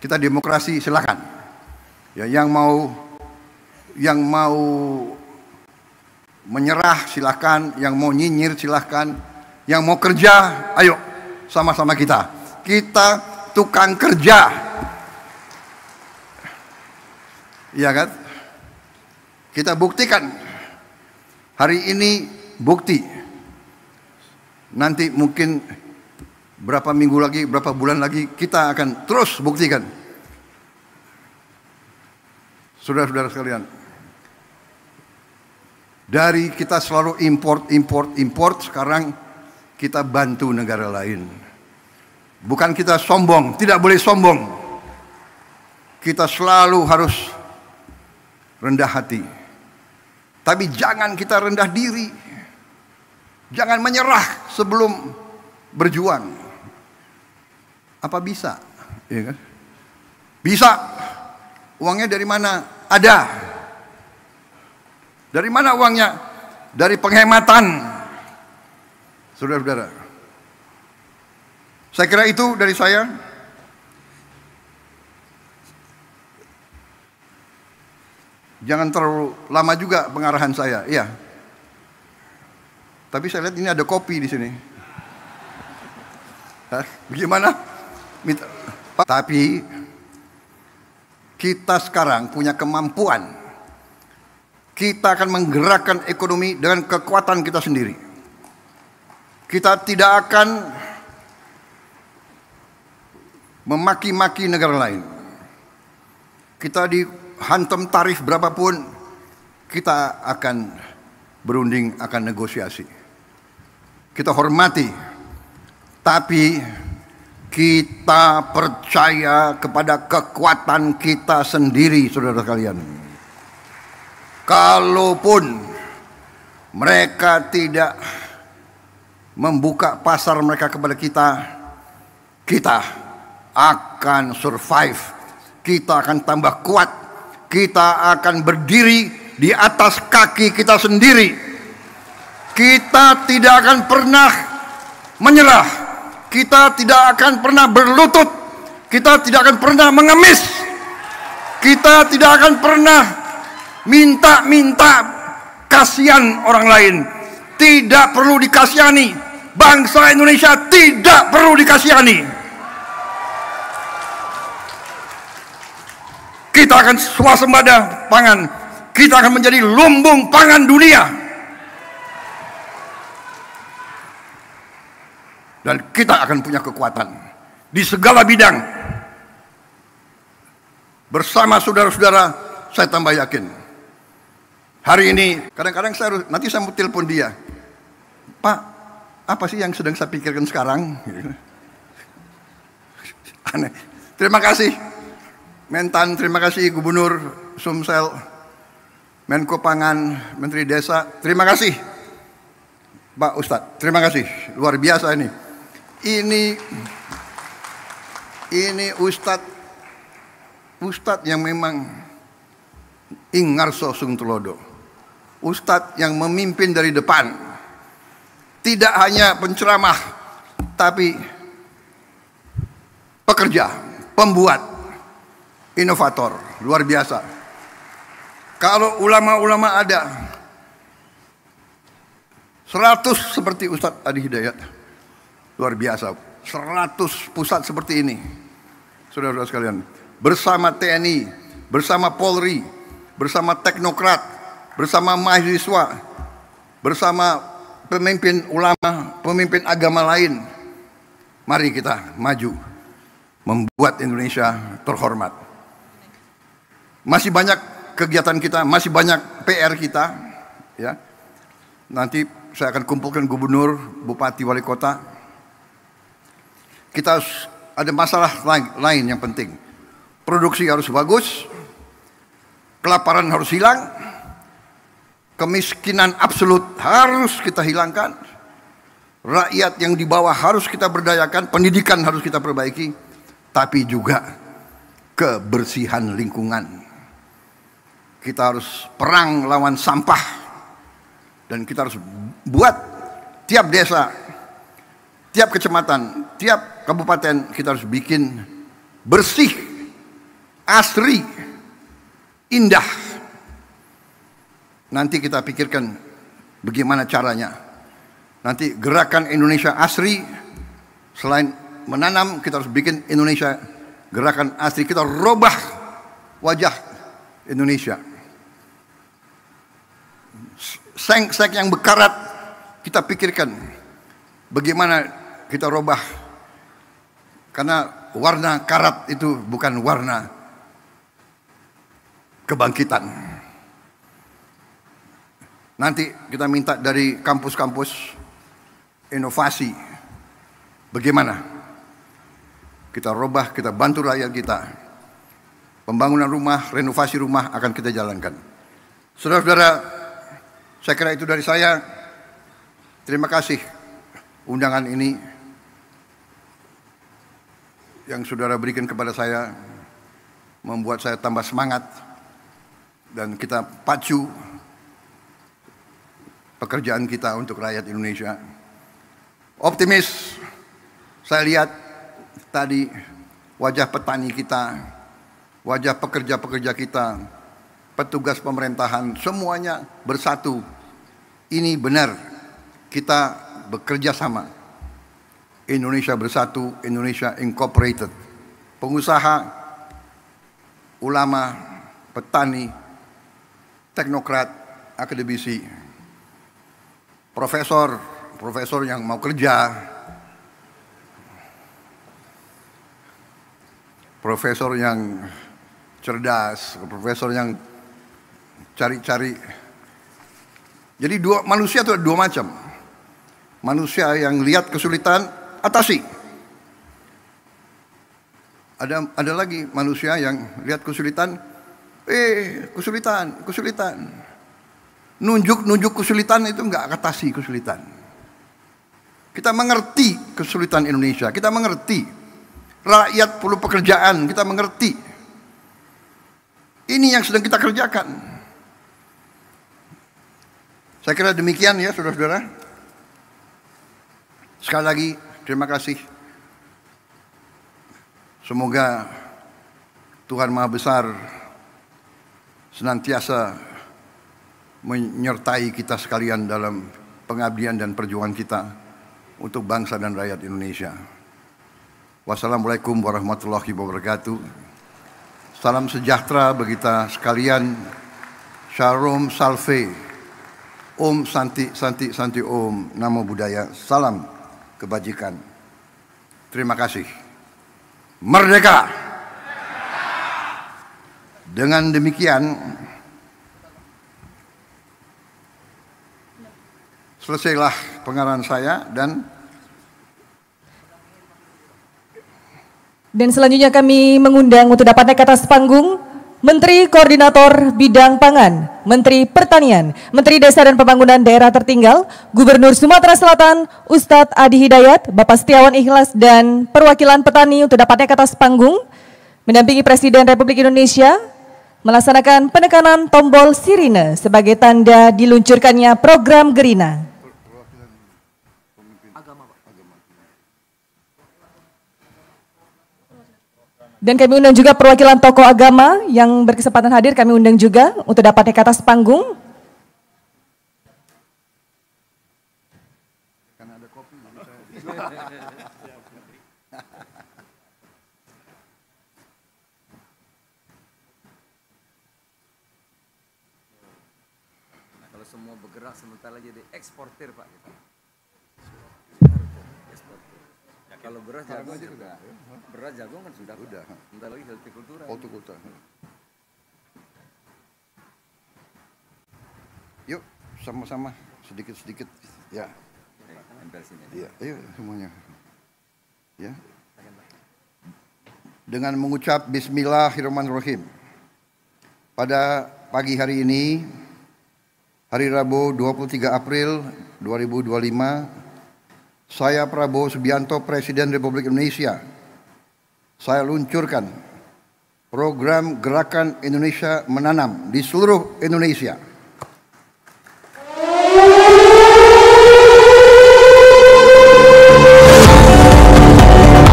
Kita demokrasi, silakan. Ya, yang mau menyerah silakan, yang mau nyinyir silakan, yang mau kerja, ayo sama-sama kita. Kita tukang kerja. Iya kan? Kita buktikan. Hari ini bukti. Nanti mungkin berapa minggu lagi, berapa bulan lagi kita akan terus buktikan. Saudara-saudara sekalian, dari kita selalu import, sekarang kita bantu negara lain. Bukan kita sombong, tidak boleh sombong. Kita selalu harus rendah hati. Tapi jangan kita rendah diri. Jangan menyerah sebelum berjuang. Apa bisa? Ya kan? Bisa. Uangnya dari mana? Ada. Dari mana uangnya? Dari penghematan. Saudara-saudara. Saya kira itu dari saya. Jangan terlalu lama juga pengarahan saya, iya. Tapi saya lihat ini ada kopi di sini. Hah? Bagaimana? Tapi kita sekarang punya kemampuan. kita akan menggerakkan ekonomi dengan kekuatan kita sendiri. Kita tidak akan memaki-maki negara lain. Kita dihantam tarif berapapun, kita akan berunding, akan negosiasi. Kita hormati, tapi kita percaya kepada kekuatan kita sendiri, saudara sekalian. Kalaupun mereka tidak membuka pasar mereka kepada kita, kita akan survive. Kita akan tambah kuat. Kita akan berdiri di atas kaki kita sendiri. Kita tidak akan pernah menyerah. Kita tidak akan pernah berlutut. Kita tidak akan pernah mengemis. Kita tidak akan pernah minta-minta kasihan orang lain. Tidak perlu dikasihani. Bangsa Indonesia tidak perlu dikasihani. Kita akan swasembada pangan. Kita akan menjadi lumbung pangan dunia. Dan kita akan punya kekuatan di segala bidang. Bersama saudara-saudara, saya tambah yakin. Hari ini, kadang-kadang nanti saya mau telepon dia. Pak, apa sih yang sedang saya pikirkan sekarang? Aneh. Terima kasih Mentan, terima kasih Gubernur Sumsel, Menko Pangan, Menteri Desa, terima kasih Pak Ustadz, terima kasih, luar biasa ini. Ini Ustadz yang memang ingarso sung tulodo. Ustadz yang memimpin dari depan. Tidak hanya penceramah, tapi pekerja, pembuat, inovator, luar biasa. Kalau ulama-ulama ada 100 seperti Ustadz Adi Hidayat, luar biasa. 100 pusat seperti ini, saudara-saudara sekalian, bersama TNI, bersama Polri, bersama teknokrat, bersama mahasiswa, bersama pemimpin ulama, pemimpin agama lain. Mari kita maju, membuat Indonesia terhormat. Masih banyak kegiatan kita, masih banyak PR kita, ya. Nanti saya akan kumpulkan gubernur, bupati, wali kota. Kita ada masalah lain yang penting. Produksi harus bagus, kelaparan harus hilang, kemiskinan absolut harus kita hilangkan, rakyat yang di bawah harus kita berdayakan, pendidikan harus kita perbaiki, tapi juga kebersihan lingkungan. Kita harus perang lawan sampah, dan kita harus buat tiap desa, tiap kecamatan, tiap kabupaten kita harus bikin bersih, asri, indah. Nanti kita pikirkan bagaimana caranya. Nanti gerakan Indonesia Asri, selain menanam, kita harus bikin Indonesia gerakan asri. Kita robah wajah Indonesia. Seng-seng yang bekarat, kita pikirkan bagaimana kita robah. Karena warna karat itu bukan warna kebangkitan. Nanti kita minta dari kampus-kampus inovasi. Bagaimana kita robah, kita bantu rakyat kita. Pembangunan rumah, renovasi rumah akan kita jalankan. Saudara-saudara, saya kira itu dari saya. Terima kasih undangan ini yang saudara berikan kepada saya, membuat saya tambah semangat, dan kita pacu pekerjaan kita untuk rakyat Indonesia. Optimis, saya lihat tadi wajah petani kita, wajah pekerja-pekerja kita, petugas pemerintahan, semuanya bersatu. Ini benar, kita bekerja sama. Indonesia bersatu, Indonesia Incorporated. Pengusaha, ulama, petani, teknokrat, akademisi, profesor yang mau kerja, profesor yang cerdas, profesor yang cari-cari. Jadi manusia itu ada dua macam. Manusia yang lihat kesulitan, atasi. Ada lagi manusia yang lihat kesulitan, kesulitan. Nunjuk kesulitan itu enggak atasi kesulitan. Kita mengerti kesulitan Indonesia, kita mengerti rakyat perlu pekerjaan, kita mengerti. Ini yang sedang kita kerjakan. Saya kira demikian ya saudara-saudara. Sekali lagi terima kasih. Semoga Tuhan Maha Besar senantiasa menyertai kita sekalian dalam pengabdian dan perjuangan kita untuk bangsa dan rakyat Indonesia. Wassalamualaikum warahmatullahi wabarakatuh. Salam sejahtera bagi kita sekalian. Shalom salve. Om santi santi santi om. Namo Buddhaya. Salam kebajikan. Terima kasih. Merdeka. Dengan demikian selesailah pengarahan saya dan selanjutnya kami mengundang untuk dapat naik ke atas panggung Menteri Koordinator Bidang Pangan, Menteri Pertanian, Menteri Desa dan Pembangunan Daerah Tertinggal, Gubernur Sumatera Selatan, Ustadz Adi Hidayat, Bapak Setiawan Ikhlas, dan perwakilan petani untuk dapat naik ke atas panggung, mendampingi Presiden Republik Indonesia, melaksanakan penekanan tombol sirine sebagai tanda diluncurkannya program Gerina. Dan kami undang juga perwakilan tokoh agama yang berkesempatan hadir, kami undang juga untuk dapat naik ke atas panggung. Kalau semua bergerak sementara jadi eksportir Pak kita. Kalau beras jagung sudah. Beras jagung kan sudah. Bentar lagi hortikultura. Hortikultura. Yuk sama-sama sedikit-sedikit ya. Iya, ayo semuanya. Ya. Dengan mengucap Bismillahirrahmanirrahim. Pada pagi hari ini, hari Rabu 23 April 2025, saya Prabowo Subianto, Presiden Republik Indonesia, saya luncurkan program Gerakan Indonesia Menanam di seluruh Indonesia.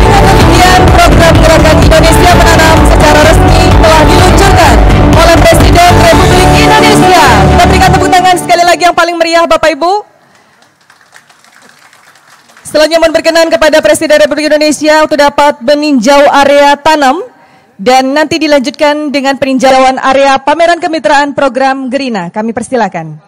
Dengan demikian, program Gerakan Indonesia Menanam secara resmi telah diluncurkan oleh Presiden Republik Indonesia. Kita berikan tepuk tangan sekali lagi yang paling meriah Bapak Ibu. Selanjutnya mohon berkenan kepada Presiden Republik Indonesia untuk dapat meninjau area tanam dan nanti dilanjutkan dengan peninjauan area pameran kemitraan program Gerina. Kami persilakan.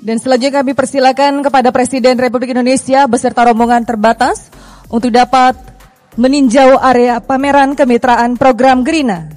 Dan selanjutnya kami persilakan kepada Presiden Republik Indonesia beserta rombongan terbatas untuk dapat meninjau area pameran kemitraan program Gerina